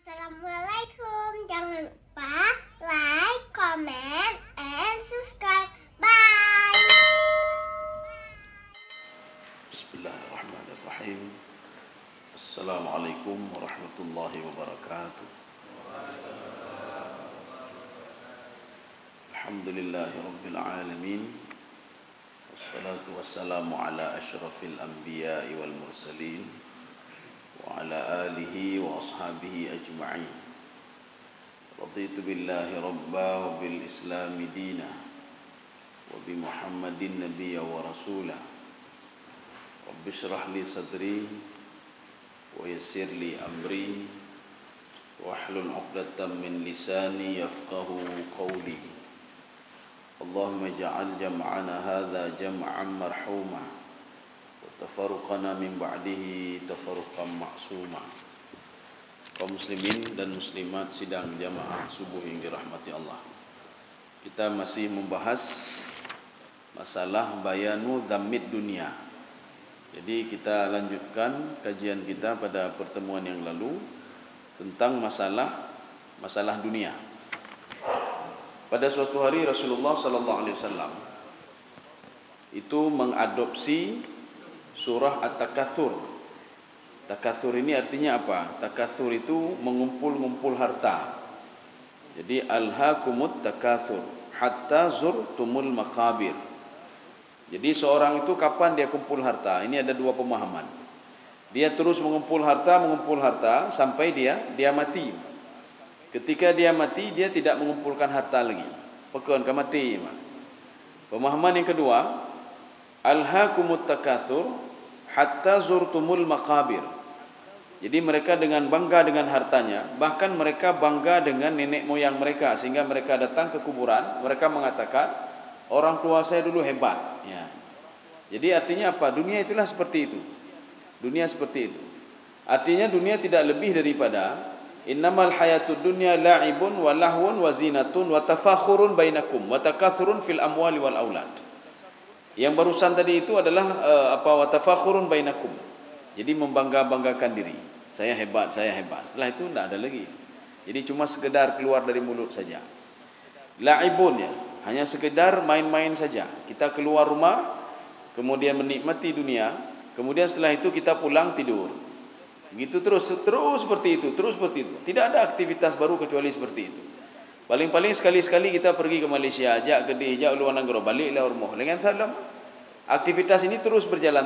Assalamualaikum. Jangan lupa like, comment, and subscribe. Bye. Bismillahirrahmanirrahim. Assalamualaikum warahmatullahi wabarakatuh. Alhamdulillahi rabbil alamin. Wassalatu wassalamu ala asyrafil anbiya'i wal mursalin wa ala alihi wa ashabihi ajma'in. Raditu billahi rabba wa bil islami dina wa bi Muhammadin nabiyya wa rasulah. Rabbi shrah li sadri wa yassir li amri wahlul 'uqdatam min lisani yafqahu qawli. Allahumma ij'al jam'ana hadza jam'an marhuma wa tafarruqana min ba'dihi tafarruqan ma'suma. Kaum muslimin dan muslimat sidang jamaah subuh yang dirahmati Allah. Kita masih membahas masalah bayanu dhammid dunia. Jadi kita lanjutkan kajian kita pada pertemuan yang lalu tentang masalah dunia. Pada suatu hari Rasulullah sallallahu alaihi wasallam itu mengadopsi surah At-Takatsur. Takatsur ini artinya apa? Takatsur itu mengumpul-ngumpul harta. Jadi alhaakumut takatsur hatta zurtumul maqabir. Jadi seorang itu kapan dia kumpul harta? Ini ada dua pemahaman. Dia terus mengumpul harta sampai dia mati. Ketika dia mati, dia tidak mengumpulkan harta lagi. Pekan ke mati. Pemahaman yang kedua, alhaakumut takatsur hatta zurtumul maqabir. Jadi mereka dengan bangga dengan hartanya, bahkan mereka bangga dengan nenek moyang mereka, sehingga mereka datang ke kuburan, mereka mengatakan, orang tua saya dulu hebat. Ya. Jadi artinya apa? Dunia itulah seperti itu. Dunia seperti itu. Artinya dunia tidak lebih daripada innamal hayatud dunya la'ibun wa lahwun wa zinatun wa tafakhurun bainakum wa takathurun fil amwali wal aulad. Yang barusan tadi itu adalah wa tafakhurun bainakum. Jadi membangga-banggakan diri. Saya hebat. Setelah itu tidak ada lagi. Jadi cuma sekedar keluar dari mulut saja. La'ibun ya, hanya sekedar main-main saja. Kita keluar rumah, kemudian menikmati dunia, kemudian setelah itu kita pulang tidur. Begitu terus seperti itu. Tidak ada aktivitas baru kecuali seperti itu. Paling-paling sekali-sekali kita pergi ke Malaysia, ajak ke ajak luar negara, baliklah rumah. Dengan salam. Aktivitas ini terus berjalan.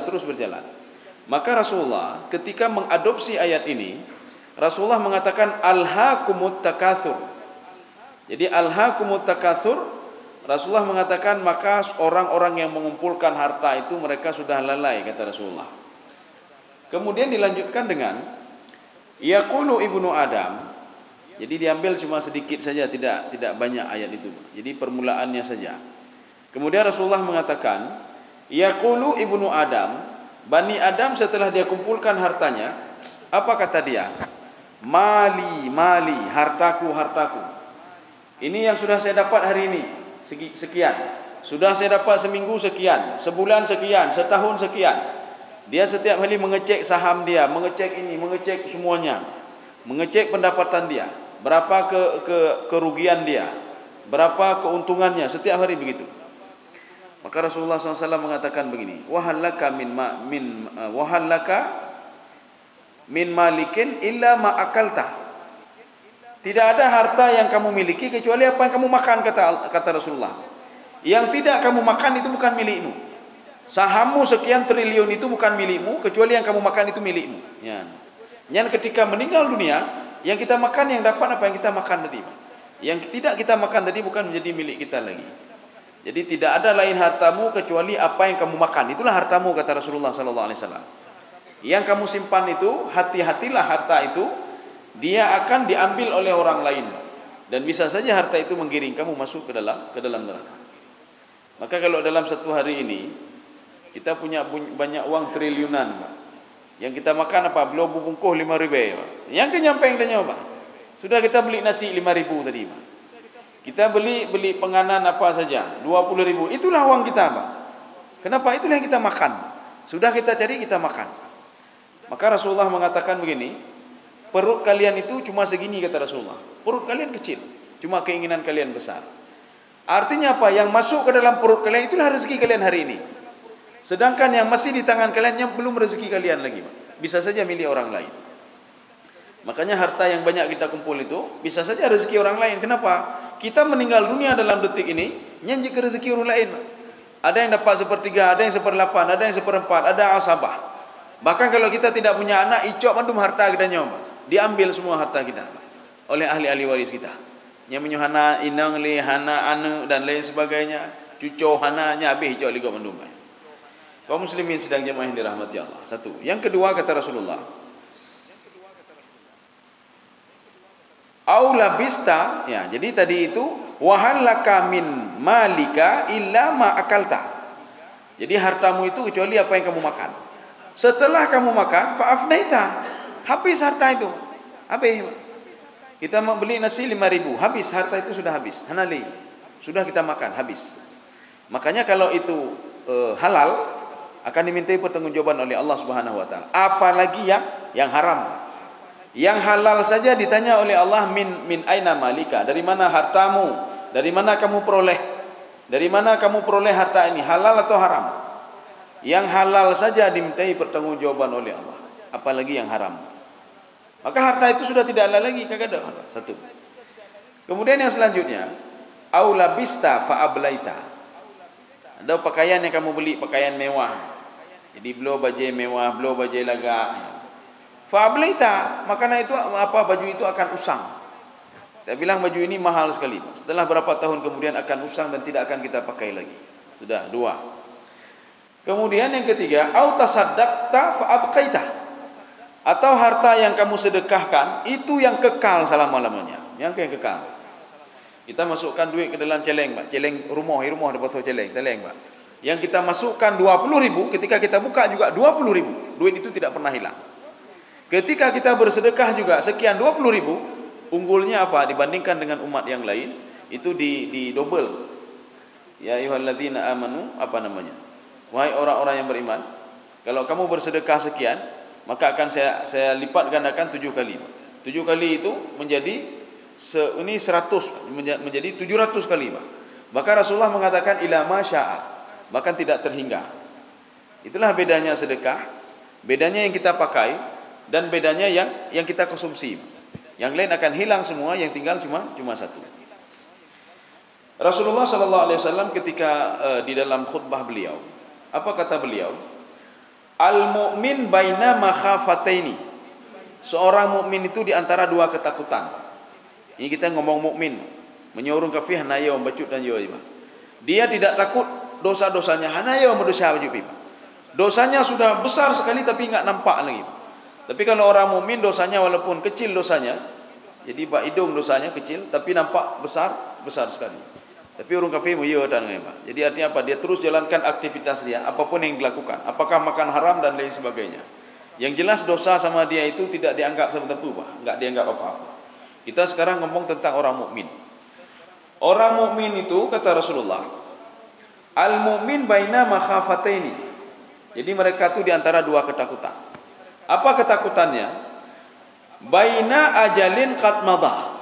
Maka Rasulullah ketika mengadopsi ayat ini, Rasulullah mengatakan alhaakumut takatsur. Jadi alhaakumut takatsur, Rasulullah mengatakan maka orang-orang yang mengumpulkan harta itu mereka sudah lalai, kata Rasulullah. Kemudian dilanjutkan dengan yaqulu ibnu Adam. Jadi diambil cuma sedikit saja, tidak banyak ayat itu. Jadi permulaannya saja. Kemudian Rasulullah mengatakan yaqulu ibnu Adam, Bani Adam setelah dia kumpulkan hartanya, apa kata dia? Mali, hartaku. Ini yang sudah saya dapat hari ini, sekian. Sudah saya dapat seminggu sekian, sebulan sekian, setahun sekian. Dia setiap kali mengecek saham dia, mengecek ini, mengecek semuanya, mengecek pendapatan dia, berapa kerugian dia, berapa keuntungannya, setiap hari begitu. Maka Rasulullah SAW mengatakan begini, wahallaka min malikin illa ma akalta. Tidak ada harta yang kamu miliki kecuali apa yang kamu makan, kata Rasulullah. Yang tidak kamu makan itu bukan milikmu. Sahammu sekian triliun itu bukan milikmu kecuali yang kamu makan itu milikmu. Ya. Yang ketika meninggal dunia, yang kita makan yang dapat apa yang kita makan tadi. Yang tidak kita makan tadi bukan menjadi milik kita lagi. Jadi tidak ada lain hartamu kecuali apa yang kamu makan. Itulah hartamu, kata Rasulullah sallallahu alaihi wasallam. Yang kamu simpan itu, hati-hatilah harta itu, dia akan diambil oleh orang lain. Dan bisa saja harta itu menggiring kamu masuk ke dalam neraka. Maka kalau dalam satu hari ini kita punya banyak uang triliunan, yang kita makan apa? Belum bungkuh 5.000. Yang kenyampe apa? Sudah kita beli nasi 5.000 tadi. Kita beli penganan apa saja 20.000. Itulah uang kita, Pak. Kenapa? Itulah yang kita makan. Sudah kita cari, kita makan. Maka Rasulullah mengatakan begini, perut kalian itu cuma segini kata Rasulullah. Perut kalian kecil, cuma keinginan kalian besar. Artinya apa? Yang masuk ke dalam perut kalian itulah rezeki kalian hari ini. Sedangkan yang masih di tangan kalian yang belum rezeki kalian lagi, bisa saja milik orang lain. Makanya harta yang banyak kita kumpul itu bisa saja rezeki orang lain. Kenapa? Kita meninggal dunia dalam detik ini nyanyi ke rezeki orang lain. Ada yang dapat 1/3, ada yang 1/8, ada yang 1/4, ada asabah. Bahkan kalau kita tidak punya anak, icok mandum harta kita nyom, diambil semua harta kita oleh ahli-ahli waris kita. Yang menyuhana inang li hana anu dan lain sebagainya, cucu hananya habis icok li mandum. Kaum muslimin sedang jemaah yang dirahmati Allah. Satu. Yang kedua kata Rasulullah, aula bista, ya, jadi tadi itu wahallaka min malika illa ma akalta. Jadi hartamu itu kecuali apa yang kamu makan. Setelah kamu makan, fa'afnaita, habis harta itu. Habis. Kita mau beli nasi 5.000, habis harta itu sudah habis. Hanali. Sudah kita makan, habis. Makanya kalau itu halal akan dimintai pertanggungjawaban oleh Allah Subhanahu wa taala. Apalagi yang haram. Yang halal saja ditanya oleh Allah min aina malika, dari mana hartamu, dari mana kamu peroleh, dari mana kamu peroleh harta ini, halal atau haram. Yang halal saja dimintai pertanggungjawaban oleh Allah, apalagi yang haram. Maka harta itu sudah tidak halal lagi, kagak ada. Satu. Kemudian yang selanjutnya, aula bista fa ablaita. Ada pakaian yang kamu beli, pakaian mewah. Jadi belo baju mewah, belo baju lagak. Fa'ablaita, makanya itu apa, baju itu akan usang. Saya bilang baju ini mahal sekali. Setelah berapa tahun kemudian akan usang dan tidak akan kita pakai lagi. Sudah, dua. Kemudian yang ketiga, au tasaddaqta fa'abqaita. Atau harta yang kamu sedekahkan itu yang kekal selama-lamanya. Yang kekal. Kita masukkan duit ke dalam celeng, Pak. Celeng rumah dapat celeng, Pak. Yang kita masukkan 20.000, ketika kita buka juga 20.000. Duit itu tidak pernah hilang. Ketika kita bersedekah juga sekian 20.000, unggulnya apa dibandingkan dengan umat yang lain? Itu di double. Ya ayyuhalladzina amanu, apa namanya? Wahai orang-orang yang beriman, kalau kamu bersedekah sekian, maka akan saya lipat gandakan 7 kali. 7 kali itu menjadi ini 100, menjadi 700 kali, Pak. Maka Rasulullah mengatakan ila ma syaa, bahkan tidak terhingga. Itulah bedanya sedekah, bedanya yang kita pakai dan bedanya yang kita konsumsi. Yang lain akan hilang semua, yang tinggal cuma satu. Rasulullah sallallahu alaihi wasallam ketika di dalam khutbah beliau, apa kata beliau? Al-mu'min baina makhafataini. Seorang mukmin itu di antara dua ketakutan. Ini kita ngomong mukmin, menyorong kafih hanayo bacut dan yo. Dia tidak takut dosa-dosanya, hanayo mendosa baju. Dosanya sudah besar sekali tapi enggak nampak lagi. Tapi kalau orang mukmin dosanya walaupun kecil dosanya, jadi bak hidung dosanya kecil tapi nampak besar sekali. Tapi orang kafir muyo dan Pak. Jadi artinya apa? Dia terus jalankan aktivitas dia apapun yang dilakukan. Apakah makan haram dan lain sebagainya. Yang jelas dosa sama dia itu tidak dianggap seperti Pak, enggak dianggap apa-apa. Kita sekarang ngomong tentang orang mukmin. Orang mukmin itu kata Rasulullah, al-mu'min baina makhafataini. Jadi mereka itu di antara dua ketakutan. Apa ketakutannya? Baina ajalin qad madah.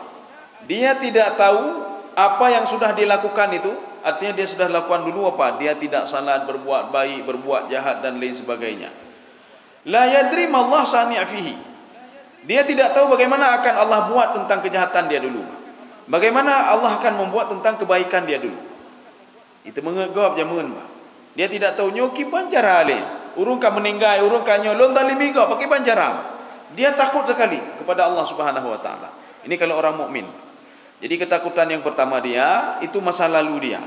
Dia tidak tahu apa yang sudah dilakukan itu, artinya dia sudah lakukan dulu apa? Dia tidak salat, berbuat baik, berbuat jahat dan lain sebagainya. La yadri ma Allah sani' fihi. Dia tidak tahu bagaimana akan Allah buat tentang kejahatan dia dulu. Bagaimana Allah akan membuat tentang kebaikan dia dulu. Itu mengegap jamun, Pak. Dia tidak tahu nyoki pancara ale. Urung ka meninggal, urung ka nyolong dalimi kau pakai pancara. Dia takut sekali kepada Allah Subhanahu wa taala. Ini kalau orang mukmin. Jadi ketakutan yang pertama dia itu masa lalu dia.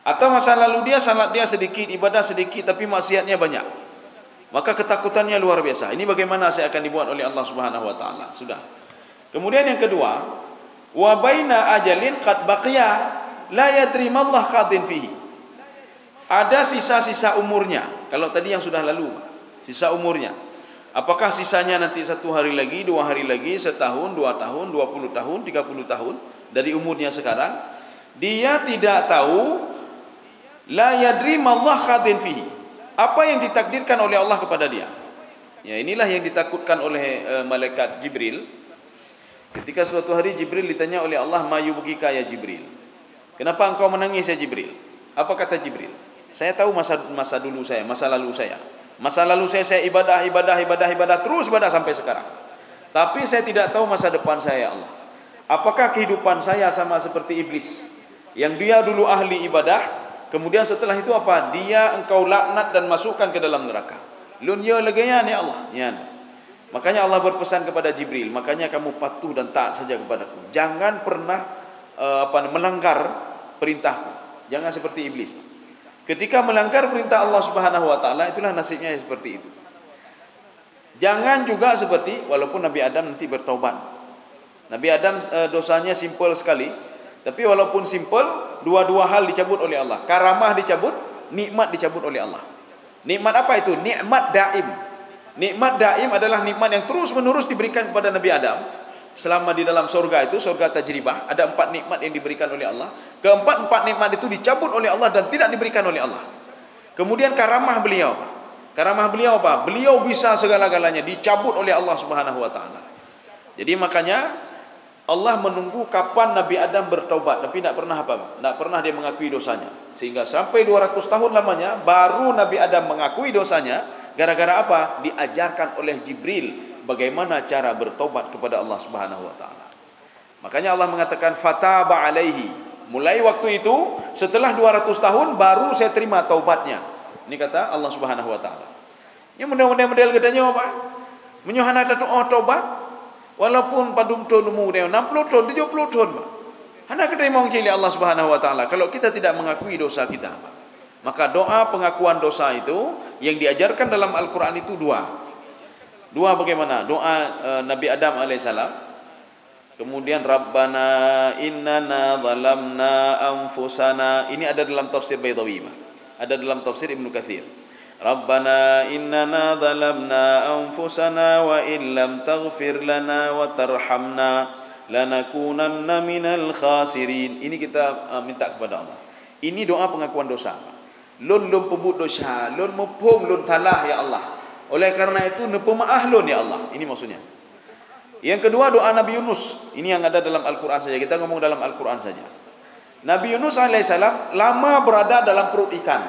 Atau masa lalu dia salat dia sedikit, ibadah sedikit tapi maksiatnya banyak. Maka ketakutannya luar biasa. Ini bagaimana saya akan dibuat oleh Allah Subhanahu wa taala. Sudah. Kemudian yang kedua, wa baina ajalin qad baqiya la yadri ma Allah qadin fihi. Ada sisa-sisa umurnya. Kalau tadi yang sudah lalu, sisa umurnya. Apakah sisanya nanti 1 hari lagi, 2 hari lagi, setahun, 2 tahun, 20 tahun, 30 tahun dari umurnya sekarang? Dia tidak tahu. La yadri ma Allah qadin fihi. Apa yang ditakdirkan oleh Allah kepada dia. Ya, inilah yang ditakutkan oleh malaikat Jibril. Ketika suatu hari Jibril ditanya oleh Allah, "Ma yubghika ya Jibril?" Kenapa engkau menangis ya Jibril? Apa kata Jibril? Saya tahu masa dulu saya, masa lalu saya. Masa lalu saya ibadah terus ibadah sampai sekarang. Tapi saya tidak tahu masa depan saya, ya Allah. Apakah kehidupan saya sama seperti iblis yang dia dulu ahli ibadah, kemudian setelah itu apa? Dia engkau laknat dan masukkan ke dalam neraka. Lun ya legayan ya Allah. Ya. Makanya Allah berpesan kepada Jibril, makanya kamu patuh dan taat saja kepadaku. Jangan pernah melanggar perintahku. Jangan seperti iblis. Ketika melanggar perintah Allah Subhanahu wa taala, itulah nasibnya seperti itu. Jangan juga seperti, walaupun Nabi Adam nanti bertaubat. Nabi Adam dosanya simpel sekali, tapi walaupun simpel, dua hal dicabut oleh Allah. Karamah dicabut, nikmat dicabut oleh Allah. Nikmat apa itu? Nikmat daim. Nikmat daim adalah nikmat yang terus menerus diberikan kepada Nabi Adam selama di dalam surga itu, surga tajribah. Ada 4 nikmat yang diberikan oleh Allah. Keempat nikmat itu dicabut oleh Allah dan tidak diberikan oleh Allah. Kemudian karamah beliau. Karamah beliau apa? Beliau bisa segala-galanya, dicabut oleh Allah Subhanahu wa taala. Jadi makanya Allah menunggu kapan Nabi Adam bertaubat, tapi tidak pernah apa? Tidak pernah dia mengakui dosanya. Sehingga sampai 200 tahun lamanya baru Nabi Adam mengakui dosanya. Gara-gara apa? Diajarkan oleh Jibril bagaimana cara bertobat kepada Allah Subhanahu wa taala. Makanya Allah mengatakan fataba alaihi. Mulai waktu itu setelah 200 tahun baru saya terima taubatnya. Ini kata Allah Subhanahu wa taala. Ya model katanya apa? Menyohana taubat walaupun padum tahun umur 60 tahun 70 tahun. Hana keterima cili Allah Subhanahu wa taala kalau kita tidak mengakui dosa kita. Maka doa pengakuan dosa itu yang diajarkan dalam Al-Qur'an itu dua. Dua bagaimana? Doa Nabi Adam alaihissalam. Kemudian Rabbana innana zalamna anfusana. Ini ada dalam tafsir Baydawi. Ada dalam tafsir Ibnu Katsir. Rabbana innana zalamna anfusana wa illam taghfir lana wa tarhamna lanakunanna minal khasirin. Ini kita minta kepada Allah. Ini doa pengakuan dosa. Lun pebut dosa, lun mepum, lun talah ya Allah. Oleh karena itu nepemaah lun ya Allah. Ini maksudnya. Yang kedua doa Nabi Yunus. Ini yang ada dalam Al-Quran saja. Kita ngomong dalam Al-Quran saja. Nabi Yunus alaihissalam lama berada dalam perut ikan.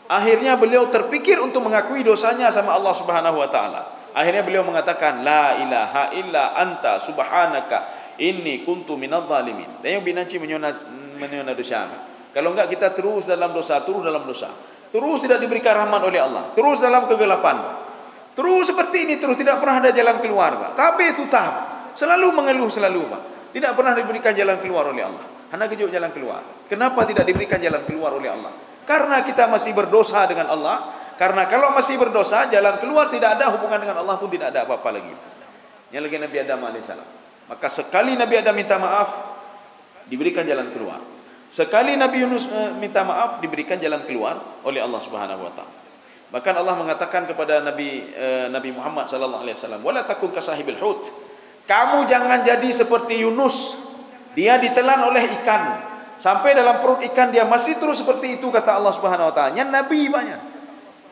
Akhirnya beliau terpikir untuk mengakui dosanya sama Allah Subhanahu wa taala. Akhirnya beliau mengatakan la ilaha illa anta subhanaka inni kuntu minadh dhalimin. Dan yang binanci menyona dosa. Kalau enggak kita terus dalam dosa, terus tidak diberikan rahmat oleh Allah, terus dalam kegelapan. Terus seperti ini, terus tidak pernah ada jalan keluar, Pak. Tapi itu tahap. Selalu mengeluh, Pak. Tidak pernah diberikan jalan keluar oleh Allah. Hanya kejuk jalan keluar. Kenapa tidak diberikan jalan keluar oleh Allah? Karena kita masih berdosa dengan Allah. Karena kalau masih berdosa, jalan keluar tidak ada, hubungan dengan Allah pun tidak ada apa-apa lagi. Yang lagi Nabi Adam alaihissalam. Maka sekali Nabi Adam minta maaf, diberikan jalan keluar. Sekali Nabi Yunus minta maaf, diberikan jalan keluar oleh Allah Subhanahu wa taala. Bahkan Allah mengatakan kepada Nabi Muhammad sallallahu alaihi wasallam, "Wala takun kasahibil hut." Kamu jangan jadi seperti Yunus. Dia ditelan oleh ikan. Sampai dalam perut ikan dia masih terus seperti itu kata Allah Subhanahu wa taala. Yang nabi banyak.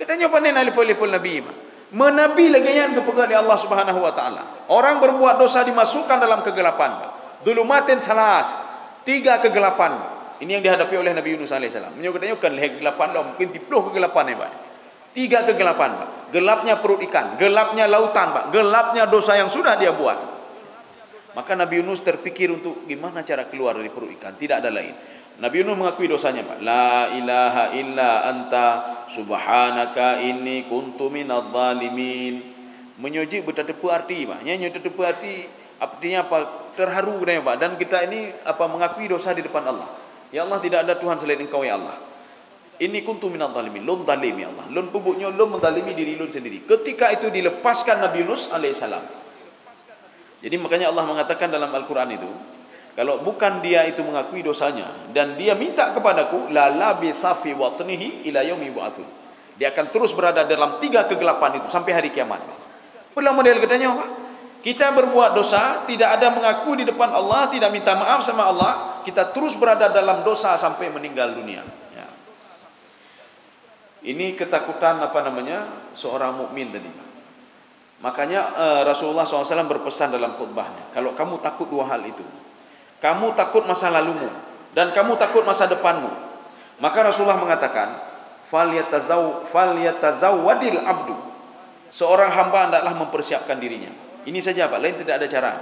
Katanya panen alif-aliful nabi. Menabi lagi yang kepada Allah Subhanahu wa taala. Orang berbuat dosa dimasukkan dalam kegelapan. Dulumatin salat. 3 kegelapan. Ini yang dihadapi oleh Nabi Yunus alaihissalam. Menyebutnya kan kegelapan lah, mungkin 10 kegelapan ya, Pak. 3 kegelapan, Pak. Gelapnya perut ikan, gelapnya lautan, Pak. Gelapnya dosa yang sudah dia buat. Maka Nabi Yunus terpikir untuk gimana cara keluar dari perut ikan. Tidak ada lain. Nabi Yunus mengakui dosanya, Pak. La ilaha illa anta subhanaka inni kuntu minadh dhalimin. Menyuji bertetepu arti, Pak. Nyanyi tetepu arti artinya apa? Terharu katanya, Pak. Dan kita ini mengakui dosa di depan Allah. Ya Allah, tidak ada Tuhan selain Engkau ya Allah. Ini kuntu minadh dhalimin. Lun zalim ya Allah. Lun pubuknya lun menzalimi diri lun sendiri. Ketika itu dilepaskan Nabi Yunus alaihissalam. Jadi makanya Allah mengatakan dalam Al-Quran itu, kalau bukan dia itu mengakui dosanya dan dia minta kepadaku, la labitha fi watnihi ila yaumi yub'atsun. Dia akan terus berada dalam 3 kegelapan itu sampai hari kiamat. Pula model katanya apa? Kita berbuat dosa, tidak ada mengaku di depan Allah, tidak minta maaf sama Allah, kita terus berada dalam dosa sampai meninggal dunia. Ya. Ini ketakutan seorang mukmin tadi. Makanya Rasulullah SAW berpesan dalam khutbahnya, kalau kamu takut dua hal itu, kamu takut masa lalumu dan kamu takut masa depanmu, maka Rasulullah mengatakan, falyatazawwadil abdu, seorang hamba hendaklah mempersiapkan dirinya. Ini saja Pak, lain tidak ada cara.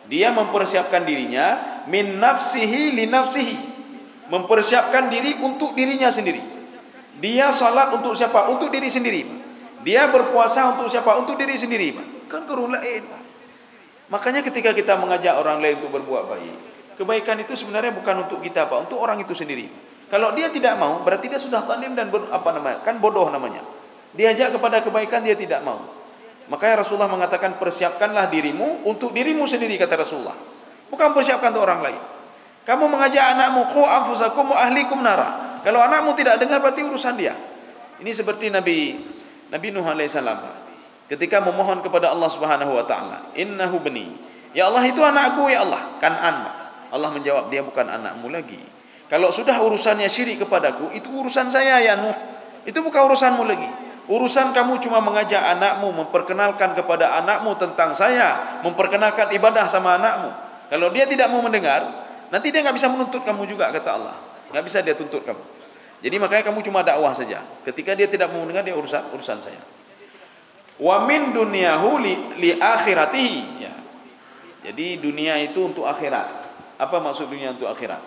Dia mempersiapkan dirinya min nafsihi li nafsihi, mempersiapkan diri untuk dirinya sendiri. Dia salat untuk siapa? Untuk diri sendiri. Dia berpuasa untuk siapa? Untuk diri sendiri. Kan kurang lain. Makanya ketika kita mengajak orang lain untuk berbuat baik, kebaikan itu sebenarnya bukan untuk kita Pak, untuk orang itu sendiri. Kalau dia tidak mau, berarti dia sudah taklim dan kan bodoh namanya. Diajak kepada kebaikan, dia tidak mau. Makanya Rasulullah mengatakan, persiapkanlah dirimu untuk dirimu sendiri, kata Rasulullah. Bukan persiapkan untuk orang lain. Kamu mengajak anakmu, qu anfusakum wa ahlikum nara. Kalau anakmu tidak dengar, berarti urusan dia. Ini seperti Nabi Nuh alaihissalam. Ketika memohon kepada Allah Subhanahu wa taala, innahu bani. Ya Allah, itu anakku ya Allah. Kan'an. Allah menjawab, dia bukan anakmu lagi. Kalau sudah urusannya syirik kepadaku, itu urusan saya ya Nuh. Itu bukan urusanmu lagi. Urusan kamu cuma mengajak anakmu, memperkenalkan kepada anakmu tentang saya, memperkenalkan ibadah sama anakmu. Kalau dia tidak mau mendengar, nanti dia nggak bisa menuntut kamu juga, kata Allah. Nggak bisa dia tuntut kamu. Jadi makanya kamu cuma dakwah saja. Ketika dia tidak mau mendengar, dia urusan saya. Wa min dunyahu li akhiratihi. Ya. Jadi dunia itu untuk akhirat. Apa maksud dunia untuk akhirat?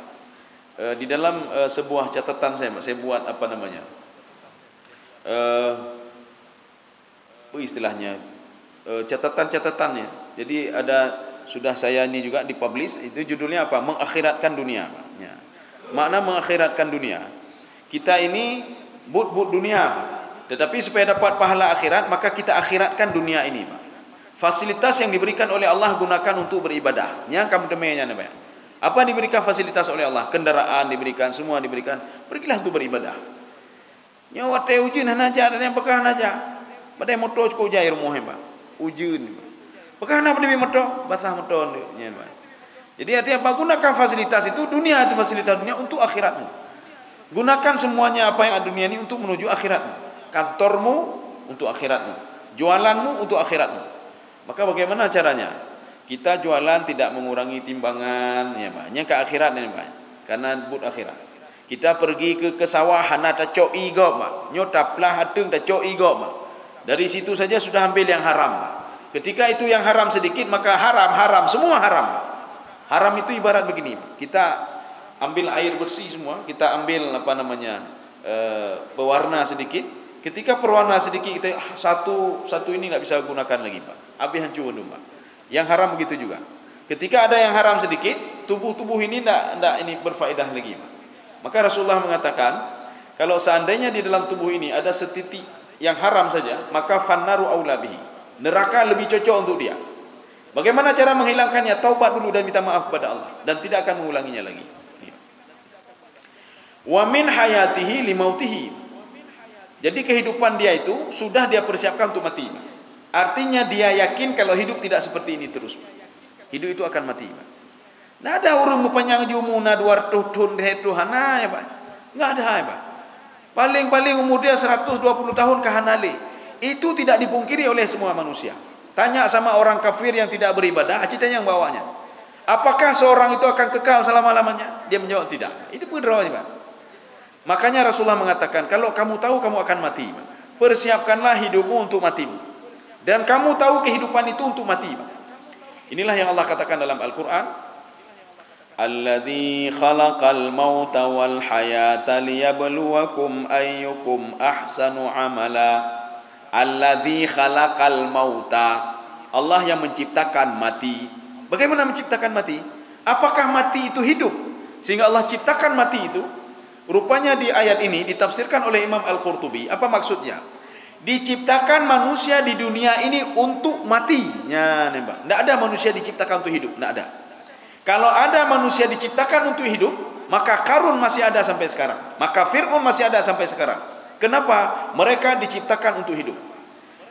Di dalam sebuah catatan saya buat apa namanya? Istilahnya catatan-catatannya. Jadi sudah saya ini juga dipublish, itu judulnya apa? Mengakhiratkan dunia. Ya. Makna mengakhiratkan dunia. Kita ini but dunia, tetapi supaya dapat pahala akhirat, maka kita akhiratkan dunia ini. Fasilitas yang diberikan oleh Allah gunakan untuk beribadah. Yang kamu demenya namanya. Apa diberikan fasilitas oleh Allah? Kendaraan diberikan, semua diberikan. Pergilah untuk beribadah. Nyawa teh ujun aja, dan yang bekah aja. Badai motor cukup jaya rumah Pak. Ujun. Bekah nak berdiri motor, basah motor nya Pak. Jadi artinya apa? Gunakan fasilitas itu, dunia itu fasilitas dunia untuk akhiratmu. Gunakan semuanya apa yang ada dunia ini untuk menuju akhiratmu. Kantormu untuk akhiratmu. Jualanmu untuk akhiratmu. Maka bagaimana caranya? Kita jualan tidak mengurangi timbangan, ya Pak. Nya ke akhirat ya Pak. Karena but akhirat. Kita pergi ke sawah hana ta cok igop Pak. Nyo taplah hatung ta cok igop Pak. Dari situ saja sudah ambil yang haram Pak. Ketika itu yang haram sedikit, maka haram semua haram. Haram itu ibarat begini, kita ambil air bersih semua, kita ambil apa namanya pewarna sedikit. Ketika perwarna sedikit, kita satu ini nggak bisa gunakan lagi Pak. Habis hancur dulu Pak. Yang haram begitu juga. Ketika ada yang haram sedikit, tubuh ini tidak ini berfaedah lagi Pak. Maka Rasulullah mengatakan, kalau seandainya di dalam tubuh ini ada setitik yang haram saja, maka fannaru aula bihi. Neraka lebih cocok untuk dia. Bagaimana cara menghilangkannya? Taubat dulu dan minta maaf kepada Allah, dan tidak akan mengulanginya lagi. Wa min hayatihi li mautihi. Jadi kehidupan dia itu sudah dia persiapkan untuk mati. Artinya dia yakin kalau hidup tidak seperti ini terus. Hidup itu akan mati. Tidak ada orang mempunyai jumuna 200 tahun hana ya Pak. Enggak ada ya Pak. Paling umur dia 120 tahun kahanale. Itu tidak dipungkiri oleh semua manusia. Tanya sama orang kafir yang tidak beribadah, cita yang bawanya. Apakah seorang itu akan kekal selama-lamanya? Dia menjawab tidak. Itu benar Pak. Makanya Rasulullah mengatakan, kalau kamu tahu kamu akan mati, persiapkanlah hidupmu untuk matimu. Dan kamu tahu kehidupan itu untuk mati. Inilah yang Allah katakan dalam Al-Quran. Alladzi khalaqal mauta wal hayata liyabluwakum ayyukum ahsanu amala. Alladzi khalaqal mauta. Allah yang menciptakan mati. Bagaimana menciptakan mati? Apakah mati itu hidup? Sehingga Allah ciptakan mati itu. Rupanya di ayat ini ditafsirkan oleh Imam Al-Qurtubi. Apa maksudnya? Diciptakan manusia di dunia ini untuk matinya. Tidak ada manusia diciptakan untuk hidup. Tidak ada. Kalau ada manusia diciptakan untuk hidup, maka Qarun masih ada sampai sekarang. Maka Fir'aun masih ada sampai sekarang. Kenapa? Mereka diciptakan untuk hidup.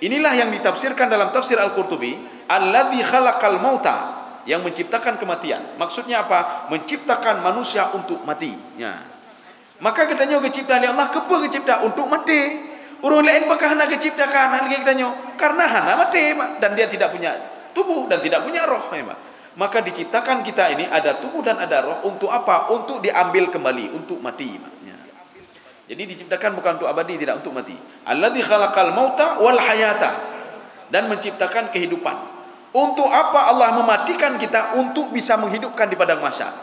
Inilah yang ditafsirkan dalam tafsir Al-Qurtubi. Alladzi khalaqal mauta. Yang menciptakan kematian. Maksudnya apa? Menciptakan manusia untuk mati. Ya. Maka katanya kecipta oleh Allah, kepa kecipta untuk mati. Urang lain bakal hana diciptakan hana kitanya karena hana mati dan dia tidak punya tubuh dan tidak punya roh maka diciptakan kita ini ada tubuh dan ada roh untuk apa? Untuk diambil kembali, untuk mati. Jadi diciptakan bukan untuk abadi, tidak untuk mati. Alladzi khalaqal mauta wal hayata, dan menciptakan kehidupan. Untuk apa Allah mematikan kita? Untuk bisa menghidupkan di padang mahsyar.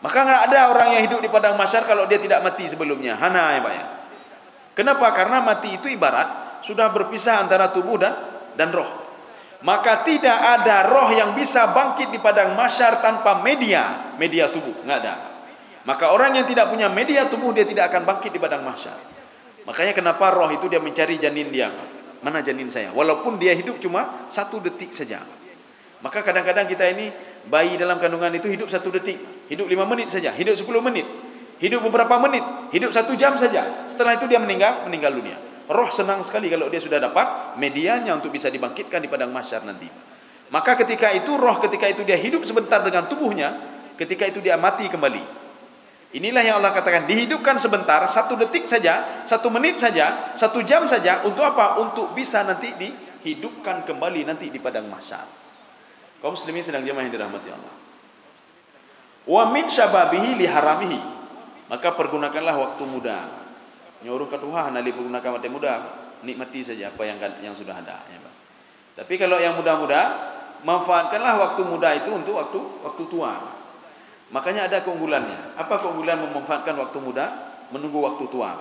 Maka enggak ada orang yang hidup di padang mahsyar kalau dia tidak mati sebelumnya. Hana ya Pak ya. Kenapa? Karena mati itu ibarat sudah berpisah antara tubuh dan roh. Maka tidak ada roh yang bisa bangkit di padang mahsyar tanpa media tubuh, enggak ada. Maka orang yang tidak punya media tubuh dia tidak akan bangkit di padang mahsyar. Makanya kenapa roh itu dia mencari janin dia. Mana janin saya? Walaupun dia hidup cuma 1 detik saja. Maka kadang-kadang kita ini bayi dalam kandungan itu hidup 1 detik, hidup 5 menit saja, hidup 10 menit, hidup beberapa menit, hidup 1 jam saja. Setelah itu dia meninggal dunia. Roh senang sekali kalau dia sudah dapat medianya untuk bisa dibangkitkan di padang mahsyar nanti. Maka ketika itu roh ketika itu dia hidup sebentar dengan tubuhnya, ketika itu dia mati kembali. Inilah yang Allah katakan dihidupkan sebentar, 1 detik saja, 1 menit saja, 1 jam saja. Untuk apa? Untuk bisa nanti dihidupkan kembali nanti di padang mahsyar. Kaum muslimin sedang jemaah yang dirahmati Allah. Wa min syababihi li haramihi. Maka pergunakanlah waktu muda. Nyuruh ke Tuhan ali pergunakan waktu muda, nikmati saja apa yang sudah ada ya, Pak. Tapi kalau yang muda-muda, manfaatkanlah waktu muda itu untuk waktu tua. Makanya ada keunggulannya. Apa keunggulan memanfaatkan waktu muda? Menunggu waktu tua.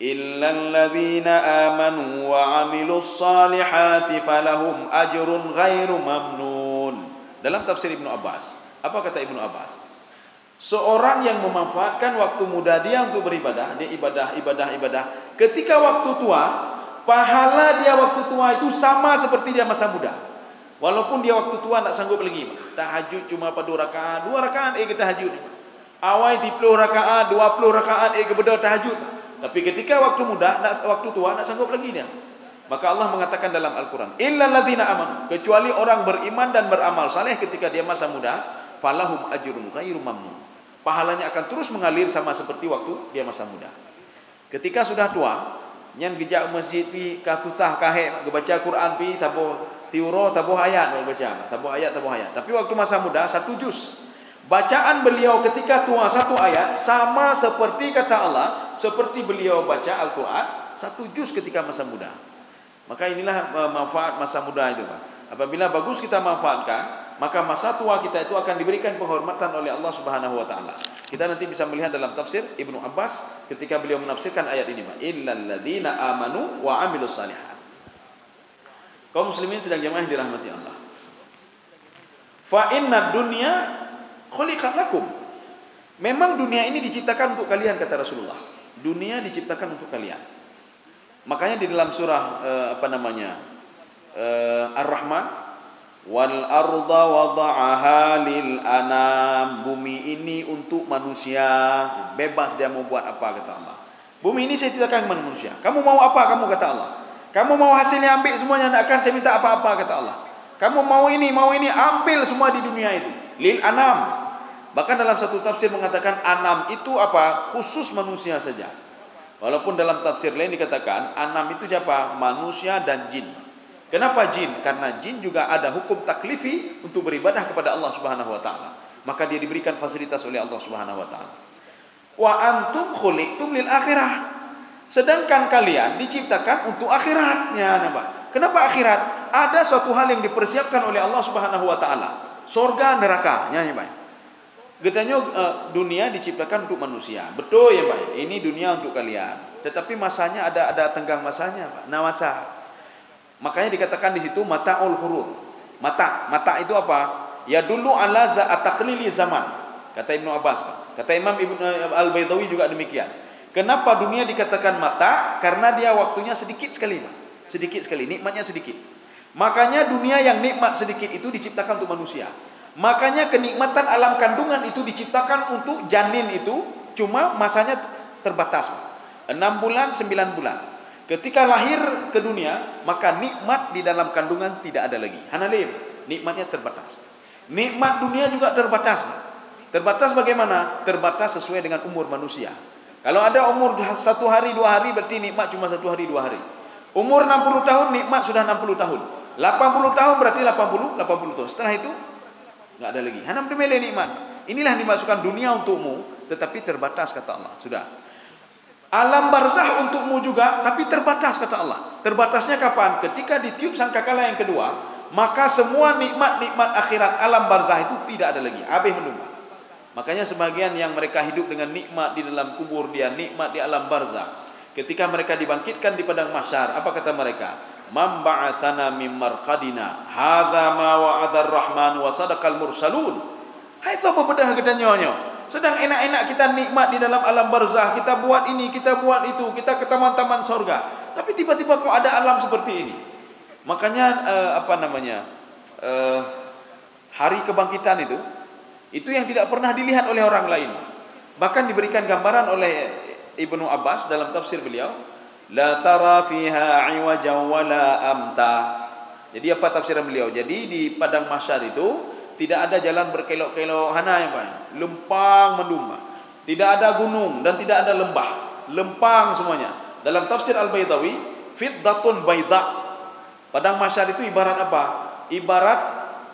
Illal ladzina amanu wa 'amilus salihati falahum ajrun ghairu mamnun. Dalam tafsir Ibnu Abbas, apa kata Ibnu Abbas? Seorang yang memanfaatkan waktu muda dia untuk beribadah, dia ibadah. Ketika waktu tua, pahala dia waktu tua itu sama seperti dia masa muda. Walaupun dia waktu tua tak sanggup lagi. Tahajud cuma pada 2 rakaat kita tahajud. Awal 30 rakaat, 20 rakaat kepada tahajud. Tapi ketika waktu muda, waktu tua tak sanggup lagi dia. Maka Allah mengatakan dalam Al-Quran, illal ladzina amanu, kecuali orang beriman dan beramal saleh ketika dia masa muda, falahum ajrun ghairu mamnun. Pahalanya akan terus mengalir sama seperti waktu dia masa muda. Ketika sudah tua, nyan gejak masjid pi katutah kahe baca Quran pi tabuh tiuro tabuh ayat baca tabuh ayat. Tapi waktu masa muda 1 juz. Bacaan beliau ketika tua 1 ayat sama seperti kata Allah, seperti beliau baca Al-Quran 1 juz ketika masa muda. Maka inilah manfaat masa muda itu, Pak. Apabila bagus kita manfaatkan, maka masa tua kita itu akan diberikan penghormatan oleh Allah Subhanahu wa taala. Kita nanti bisa melihat dalam tafsir Ibnu Abbas ketika beliau menafsirkan ayat ini, Pak. Illal ladzina amanu wa 'amilus shalihat. Kaum muslimin sedang jemaah dirahmati Allah. Fa inna dunya khuliqat lakum. Memang dunia ini diciptakan untuk kalian, kata Rasulullah. Dunia diciptakan untuk kalian. Makanya di dalam surah Ar-Rahman, wal arda wada'aha lil anam, bumi ini untuk manusia, bebas dia mau buat apa, kata Allah. Bumi ini saya ciptakan manusia. Kamu mau apa, kamu, kata Allah. Kamu mau hasilnya ambil semuanya, tidak akan saya minta apa-apa, kata Allah. Kamu mau ini, ambil semua di dunia itu. Lil anam. Bahkan dalam satu tafsir mengatakan anam itu apa? Khusus manusia saja. Walaupun dalam tafsir lain dikatakan anam itu siapa? Manusia dan jin. Kenapa jin? Karena jin juga ada hukum taklifi untuk beribadah kepada Allah Subhanahu wa taala. Maka dia diberikan fasilitas oleh Allah Subhanahu wa taala. Wa antum khuliqtum lil akhirah. Sedangkan kalian diciptakan untuk akhiratnya, Pak. Kenapa akhirat? Ada suatu hal yang dipersiapkan oleh Allah Subhanahu wa taala. Surga, neraka, Pak. Gedanya dunia diciptakan untuk manusia. Betul ya, Pak. Ini dunia untuk kalian. Tetapi masanya ada tenggang masanya, Pak. Nawasa. Makanya dikatakan di situ mata'ul hurur. Mata itu apa? Ya dulu ala za'ataklili zaman. Kata Ibnu Abbas, Pak. Kata Imam Ibnu Al-Baydawi juga demikian. Kenapa dunia dikatakan mata? Karena dia waktunya sedikit sekali, Pak. Sedikit sekali, nikmatnya sedikit. Makanya dunia yang nikmat sedikit itu diciptakan untuk manusia. Makanya kenikmatan alam kandungan itu diciptakan untuk janin itu cuma masanya terbatas. 6 bulan, 9 bulan. Ketika lahir ke dunia, maka nikmat di dalam kandungan tidak ada lagi. Hanalim, nikmatnya terbatas. Nikmat dunia juga terbatas. Terbatas bagaimana? Terbatas sesuai dengan umur manusia. Kalau ada umur 1 hari 2 hari berarti nikmat cuma 1 hari 2 hari. Umur 60 tahun nikmat sudah 60 tahun. 80 tahun berarti 80 tahun. Setelah itu enggak ada lagi. Hanam demele nikmat. Inilah yang dimasukkan dunia untukmu tetapi terbatas kata Allah. Sudah. Alam barzah untukmu juga tapi terbatas kata Allah. Terbatasnya kapan? Ketika ditiup sangkakala yang kedua, maka semua nikmat-nikmat akhirat alam barzah itu tidak ada lagi. Habis menunggu. Makanya sebagian yang mereka hidup dengan nikmat di dalam kubur dia, nikmat di alam barzah. Ketika mereka dibangkitkan di padang mahsyar, apa kata mereka? Man ba'athana min marqadina, hadza ma wa'ada ar-rahman wa sadaqal mursalun. Hai tu apa bedah katanya. Sedang enak-enak kita nikmat di dalam alam barzah, kita buat ini, kita buat itu, kita ke taman-taman surga. Tapi tiba-tiba kok ada alam seperti ini. Makanya hari kebangkitan itu yang tidak pernah dilihat oleh orang lain. Bahkan diberikan gambaran oleh Ibnu Abbas dalam tafsir beliau, la tara fiha iwajan wala amta. Jadi apa tafsiran beliau? Jadi di padang mahsyar itu tidak ada jalan berkelok-kelok hana yang banyak, lempang mendumba. Tidak ada gunung dan tidak ada lembah, lempang semuanya. Dalam tafsir Al-Baydawi, fiddatun baida. Padang mahsyar itu ibarat apa? Ibarat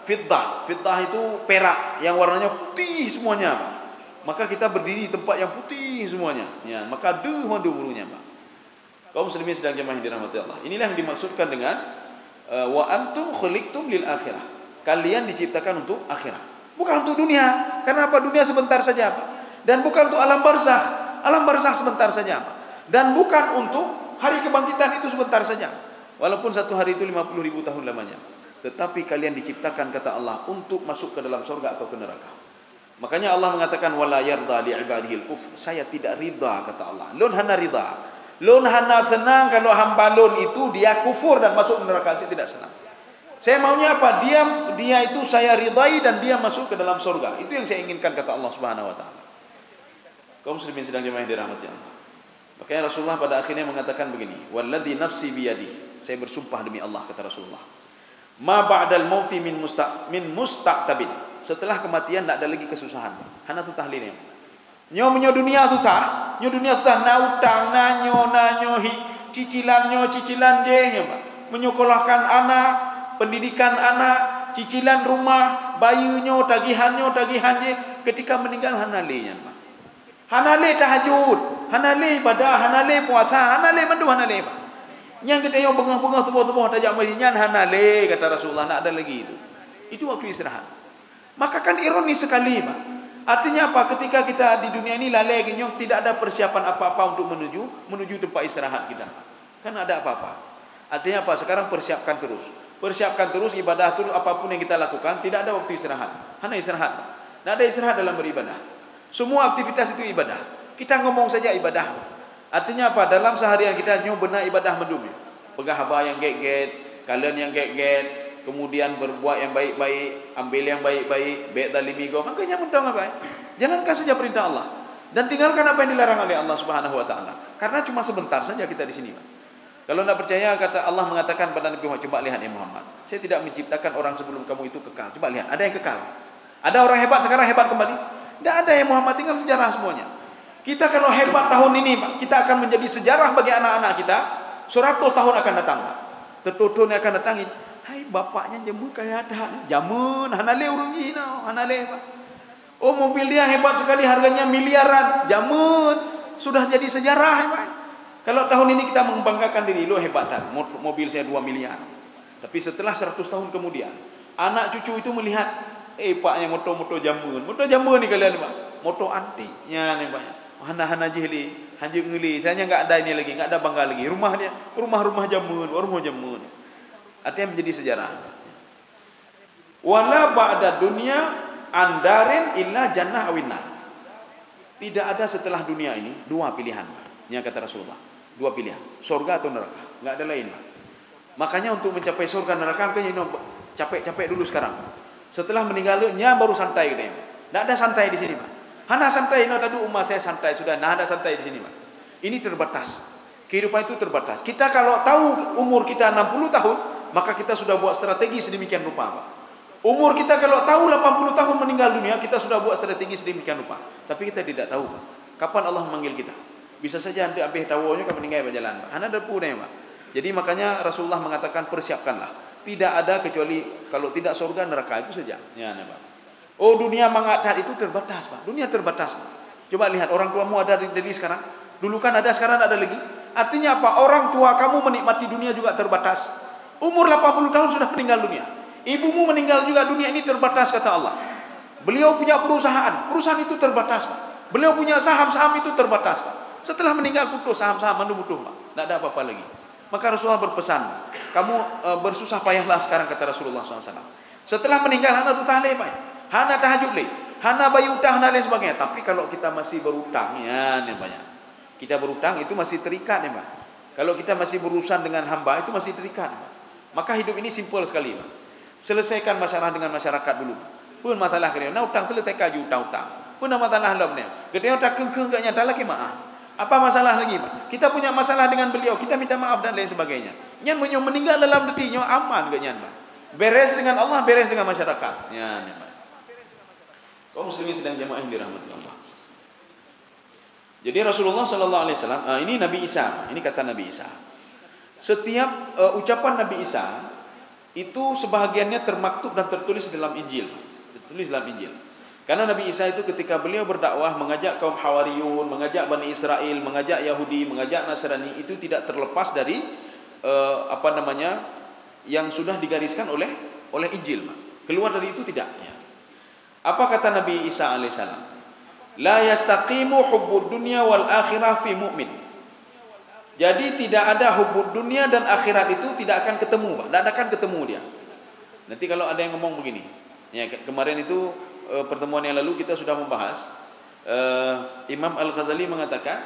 fiddah. Fiddah itu perak yang warnanya putih semuanya. Maka kita berdiri di tempat yang putih semuanya. Ya, maka madu burunya, Pak. Kaum muslimin sedang jemaah yang dirahmati Allah. Inilah yang dimaksudkan dengan wa antum khuliqtum lil akhirah. Kalian diciptakan untuk akhirat. Bukan untuk dunia. Karena apa? Dunia sebentar saja, Pak. Dan bukan untuk alam barzah. Alam barzah sebentar saja, Pak. Dan bukan untuk hari kebangkitan itu sebentar saja. Walaupun 1 hari itu 50.000 tahun lamanya. Tetapi kalian diciptakan kata Allah untuk masuk ke dalam surga atau ke neraka. Makanya Allah mengatakan wala yarda li ibadihil kufr. Saya tidak ridha kata Allah. Lun hana ridha. Lun hana senang kalau hamba lun itu dia kufur dan masuk neraka. Saya tidak senang. Saya maunya apa? Dia itu saya ridai dan dia masuk ke dalam surga. Itu yang saya inginkan kata Allah Subhanahu wa taala. Kaum muslimin sedang jemaah dirahmati Allah. Makanya Rasulullah pada akhirnya mengatakan begini, walladzi nafsi biyadi. Saya bersumpah demi Allah kata Rasulullah. Ma ba'dal mauti min mustaqtabin. Setelah kematian tidak ada lagi kesusahan. Hana tu tahlilnya. Nyo dunia tu sah. Nyo dunia tu sah na utang na nyo hi cicilan je ya, Pak. Menyekolahkan anak, pendidikan anak, cicilan rumah, bayunyo, tagihannya, je. Ketika meninggal hanale nya, Pak. Hanale tahajud, hanale ibadah, hanale puasa, hanale mandu hanale, Pak. Yang kita yang bengah-bengah tubuh-tubuh tajak masjidnya hanale kata Rasulullah, tak ada lagi itu. Itu waktu istirahat. Maka kan ironis sekali, Pak. Artinya apa? Ketika kita di dunia ini lalai genyong, tidak ada persiapan apa-apa untuk menuju tempat istirahat kita. Kan ada apa-apa. Artinya apa? Sekarang persiapkan terus. Persiapkan terus ibadah terus apapun yang kita lakukan, tidak ada waktu istirahat. Hanya istirahat. Tidak ada istirahat dalam beribadah. Semua aktivitas itu ibadah. Kita ngomong saja ibadah. Artinya apa? Dalam seharian kita nyoba benar ibadah mendum. Pegah haba yang get-get, kalian yang get-get, kemudian berbuat yang baik-baik, ambil yang baik-baik, baik dalimi go. Makanya mentang apa? Jalankan saja perintah Allah dan tinggalkan apa yang dilarang oleh Allah Subhanahu wa taala. Karena cuma sebentar saja kita di sini, Pak. Kalau tidak percaya, kata Allah mengatakan pada Nabi Muhammad, coba lihat ya Muhammad. Saya tidak menciptakan orang sebelum kamu itu kekal. Coba lihat, ada yang kekal. Ada orang hebat sekarang hebat kembali? Tidak ada ya Muhammad, tinggal sejarah semuanya. Kita kalau hebat tahun ini, Pak, kita akan menjadi sejarah bagi anak-anak kita. 100 tahun akan datang, Pak. Tertutun akan datangin. Hai bapaknya jemu kaya ada. Jamun, hanale urung gina, hanale, Pak. Oh, mobil dia hebat sekali, harganya miliaran. Jamun, sudah jadi sejarah, Pak. Kalau tahun ini kita membanggakan diri, lo hebat kan, mobil saya 2 miliar. Tapi setelah 100 tahun kemudian, anak cucu itu melihat, paknya moto jamun ni kalian, Pak. Moto antiknya nih, Pak. Hana jihli, hanji ngeli. Saya enggak ada ini lagi, enggak ada bangga lagi. Rumah dia, rumah jamun, rumah jamun. Artinya menjadi sejarah. Wala ba'da dunya andarin illa jannah awinnar. Tidak ada setelah dunia ini 2 pilihan. Ini kata Rasulullah. 2 pilihan, surga atau neraka. Enggak ada lain, Pak. Makanya untuk mencapai surga neraka kayaknya capek-capek dulu sekarang. Setelah meninggalnya baru santai katanya. Enggak ada santai di sini, Pak. Hana santai, tadi umat saya santai sudah. Nah ada santai di sini, Pak. Ini terbatas. Kehidupan itu terbatas. Kita kalau tahu umur kita 60 tahun, maka kita sudah buat strategi sedemikian rupa, Pak. Umur kita kalau tahu 80 tahun meninggal dunia, kita sudah buat strategi sedemikian rupa. Tapi kita tidak tahu, Pak. Kapan Allah memanggil kita? Bisa saja nanti habis tawarnya kan meninggal berjalan. Hana depu ni, Pak. Jadi makanya Rasulullah mengatakan persiapkanlah. Tidak ada kecuali kalau tidak surga neraka itu saja. Ya, Pak. Oh, dunia mengadat itu terbatas, Pak. Dunia terbatas, Pak. Coba lihat orang tuamu ada dari sekarang. Dulu kan ada, sekarang ada lagi. Artinya apa? Orang tua kamu menikmati dunia juga terbatas. Umur 80 tahun sudah meninggal dunia. Ibumu meninggal juga, dunia ini terbatas kata Allah. Beliau punya perusahaan, perusahaan itu terbatas, Pak. Beliau punya saham-saham itu terbatas, Pak. Setelah meninggal putus saham-saham, mana butuh, Pak. Tidak ada apa-apa lagi. Maka Rasulullah berpesan, kamu bersusah payahlah sekarang kata Rasulullah SAW. Setelah meninggal, hana tu tahleh, Pak. Hana tahajud leh, hana bayar utang dan lain sebagainya. Tapi kalau kita masih berutang, ya ni banyak. Kita berutang itu masih terikat, ya, Pak. Kalau kita masih berurusan dengan hamba itu masih terikat, Pak. Maka hidup ini simple sekali, Pak. Selesaikan masalah dengan masyarakat dulu. Pun masalah kena, nak utang tu letak kaju utang. Pun masalah dalam ni. Kita tak kengkeng kat nyata lagi maaf. Apa masalah lagi, Pak? Kita punya masalah dengan beliau, kita minta maaf dan lain sebagainya. Yang meninggal dalam detinya aman kat nyata. Beres dengan Allah, beres dengan masyarakat. Ya, ni, Pak. Kaum muslimin sedang jamaah yang dirahmati Allah. Jadi Rasulullah sallallahu alaihi wasallam, ini Nabi Isa, ini kata Nabi Isa. Setiap ucapan Nabi Isa itu sebahagiannya termaktub dan tertulis dalam Injil. Tertulis dalam Injil. Karena Nabi Isa itu ketika beliau berdakwah, mengajak kaum Hawariyun, mengajak Bani Israel, mengajak Yahudi, mengajak Nasrani, itu tidak terlepas dari yang sudah digariskan oleh Injil. Keluar dari itu tidak. Ya. Apa kata Nabi Isa alaihissalam? La yastaqimu hubbud dunya wal akhirah fi mu'min. Jadi tidak ada hubbud dunia dan akhirat itu tidak akan ketemu, Pak. Tidak akan ketemu dia. Nanti kalau ada yang ngomong begini, ya, kemarin itu pertemuan yang lalu kita sudah membahas, Imam Al-Ghazali mengatakan,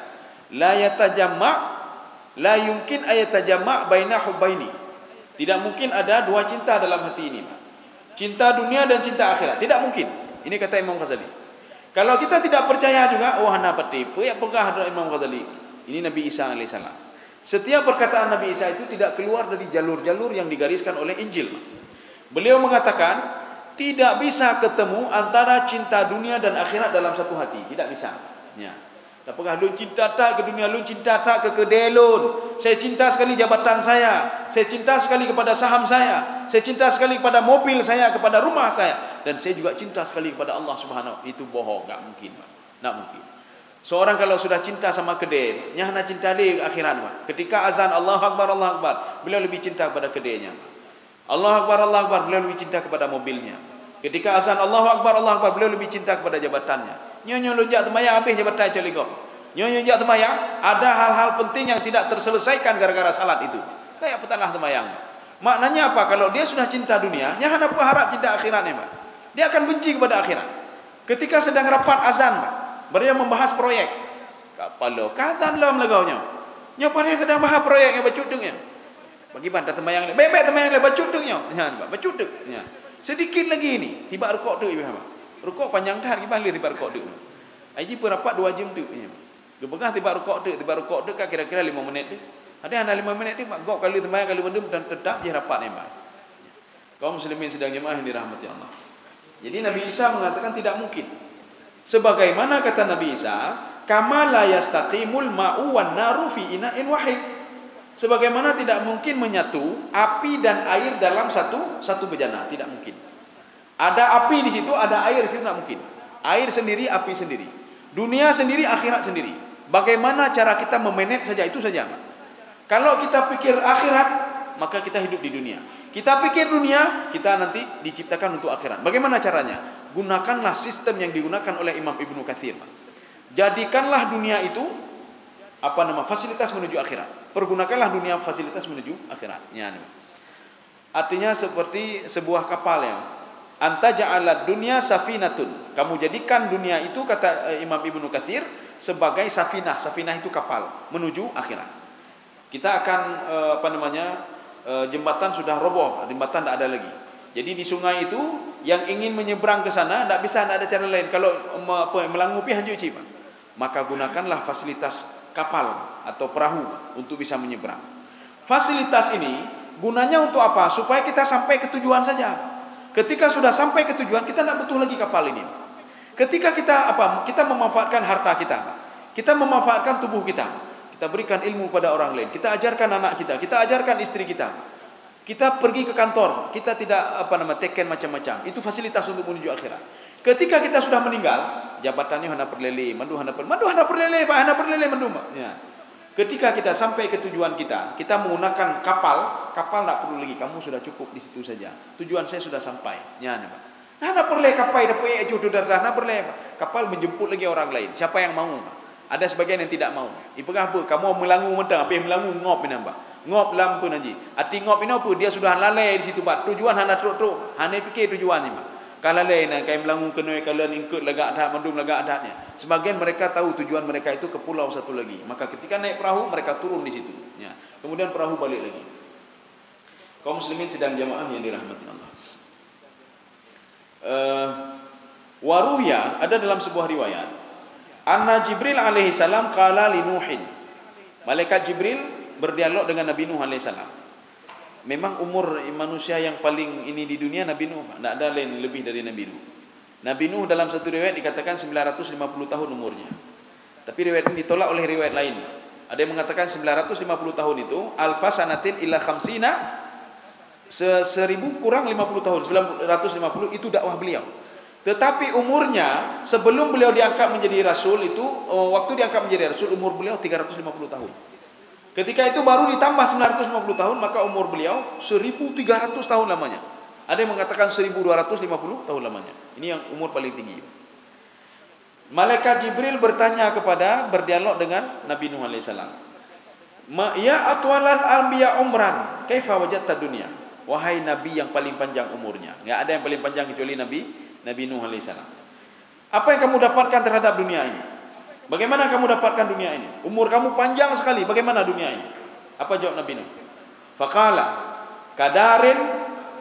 la yatajamma, la yumkin ayatajamma baina hubbaini. Tidak mungkin ada dua cinta dalam hati ini, Pak. Cinta dunia dan cinta akhirat, tidak mungkin. Ini kata Imam Ghazali. Kalau kita tidak percaya juga, oh hana petipu ya pegah ada Imam Ghazali. Ini Nabi Isa alaihissalam. Setiap perkataan Nabi Isa itu tidak keluar dari jalur-jalur yang digariskan oleh Injil. Beliau mengatakan tidak bisa ketemu antara cinta dunia dan akhirat dalam satu hati, tidak bisa. Ya. Apakah lu cinta tak ke dunia, lu cinta tak ke kedai lun? Saya cinta sekali jabatan saya cinta sekali kepada saham saya cinta sekali kepada mobil saya, kepada rumah saya, dan saya juga cinta sekali kepada Allah Subhanahu. Itu bohong, enggak mungkin, Pak. Enggak mungkin. Seorang kalau sudah cinta sama kedai, nya hana cinta dia akhirat, Pak. Ketika azan Allahu Akbar, beliau lebih cinta kepada kedainya. Allahu Akbar, beliau lebih cinta kepada mobilnya. Ketika azan Allahu Akbar, beliau lebih cinta kepada jabatannya. Nyonya lonjak temayang habis jabatan celigop. Nyonya lonjak temayang, ada hal-hal penting yang tidak terselesaikan gara-gara salat itu. Kayak petangah temayang. Maknanya apa? Kalau dia sudah cinta dunia, nya hana berharap cinta akhiratnya, Pak. Dia akan benci kepada akhirat. Ketika sedang rapat azan, Pak, beliau membahas proyek. Kapalo katan lam lagaunya. Nya pada sedang bahas proyek yang bacuduknya. Bagi bantat temayang le. Bebek temayang le bacuduknya. Ya, Pak, bacuduk. Ya. Sedikit lagi ini, tiba rukuk tu ibu Pak. Rukuk panjang dah gimana tiba rukuk tu. Aji berapat 2 jam tu. Dia pegang tiba rukuk tu kan kira-kira 5 minit tu. Ada yang 5 minit tu Pak, gok kali temayang kali bendum dan tetap je rapat ni, Pak. Kaum muslimin sedang jemaah yang dirahmati Allah. Jadi Nabi Isa mengatakan tidak mungkin. Sebagaimana kata Nabi Isa, kama la yastaqimul ma'u wan naru fi ina'in wahid. Sebagaimana tidak mungkin menyatu api dan air dalam satu bejana, tidak mungkin. Ada api di situ, ada air di situ, tidak mungkin. Air sendiri, api sendiri. Dunia sendiri, akhirat sendiri. Bagaimana cara kita memanage saja, itu saja. Kalau kita pikir akhirat, maka kita hidup di dunia. Kita pikir dunia, kita nanti diciptakan untuk akhirat. Bagaimana caranya? Gunakanlah sistem yang digunakan oleh Imam Ibnu Katsir. Jadikanlah dunia itu fasilitas menuju akhirat. Pergunakanlah dunia fasilitas menuju akhirat. Ya, artinya seperti sebuah kapal ya. Anta ja'alad dunya safinatun. Kamu jadikan dunia itu, kata Imam Ibnu Katsir, sebagai safinah. Safinah itu kapal menuju akhirat. Kita akan jembatan sudah roboh, jembatan tidak ada lagi. Jadi di sungai itu yang ingin menyeberang ke sana tidak bisa, tidak ada cara lain. Kalau melangupi hanju cip, maka gunakanlah fasilitas kapal atau perahu untuk bisa menyeberang. Fasilitas ini gunanya untuk apa? Supaya kita sampai ke tujuan saja. Ketika sudah sampai ke tujuan, kita tidak butuh lagi kapal ini. Ketika kita memanfaatkan harta kita, Kita memanfaatkan tubuh kita. Kita berikan ilmu pada orang lain. Kita ajarkan anak kita. Kita ajarkan istri kita. Kita pergi ke kantor. Kita tidak teken macam-macam. Itu fasilitas untuk menuju akhirat. Ketika kita sudah meninggal, jabatannya hana perlele, mandu hana perlele, Pak, hana perlele mandu. Ya. Ketika kita sampai ke tujuan kita menggunakan kapal tak perlu lagi. Kamu sudah cukup di situ saja. Tujuan saya sudah sampai. Ya, Pak. Hana perlele kapal dapat jodoh darah, hana perlele. Kapal menjemput lagi orang lain. Siapa yang mau? Ada sebagian yang tidak mau. Ipegah apa? Kamu melangu mentang, habis melangu ngop ni nampak. Ngop lampu nanti. Arti ngop ini apa? Dia sudah lalai di situ, Pak. Tujuan hana truk-truk. Hana fikir tujuan ni, Pak. Kalau lalai nak kai melangu kena kalian ingkut lagak adat mandum lagak adatnya. Sebagian mereka tahu tujuan mereka itu ke pulau satu lagi. Maka ketika naik perahu mereka turun di situ. Ya. Kemudian perahu balik lagi. Kaum muslimin sedang jamaah yang dirahmati Allah. Waruya ada dalam sebuah riwayat. Anna Jibril alaihi salam qala li Nuhin. Malaikat Jibril berdialog dengan Nabi Nuh alaihi salam. Memang umur manusia yang paling ini di dunia Nabi Nuh, tidak ada lain lebih dari Nabi Nuh. Nabi Nuh dalam satu riwayat dikatakan 950 tahun umurnya. Tapi riwayat ini ditolak oleh riwayat lain. Ada yang mengatakan 950 tahun itu alfa sanatin illa khamsina, 1000 kurang 50 tahun, 950 itu dakwah beliau. Tetapi umurnya sebelum beliau diangkat menjadi rasul itu, waktu diangkat menjadi rasul umur beliau 350 tahun. Ketika itu baru ditambah 950 tahun, maka umur beliau 1300 tahun lamanya. Ada yang mengatakan 1250 tahun lamanya. Ini yang umur paling tinggi. Malaikat Jibril berdialog dengan Nabi Nuh alaihi salam. Ya atwalal anbiya umran, kaifa wajadta dunya? Wahai nabi yang paling panjang umurnya. Enggak ada yang paling panjang kecuali Nabi Nuh alaihi salam. Apa yang kamu dapatkan terhadap dunia ini? Bagaimana kamu dapatkan dunia ini? Umur kamu panjang sekali. Bagaimana dunia ini? Apa jawab Nabi Nuh? Faqala kadarin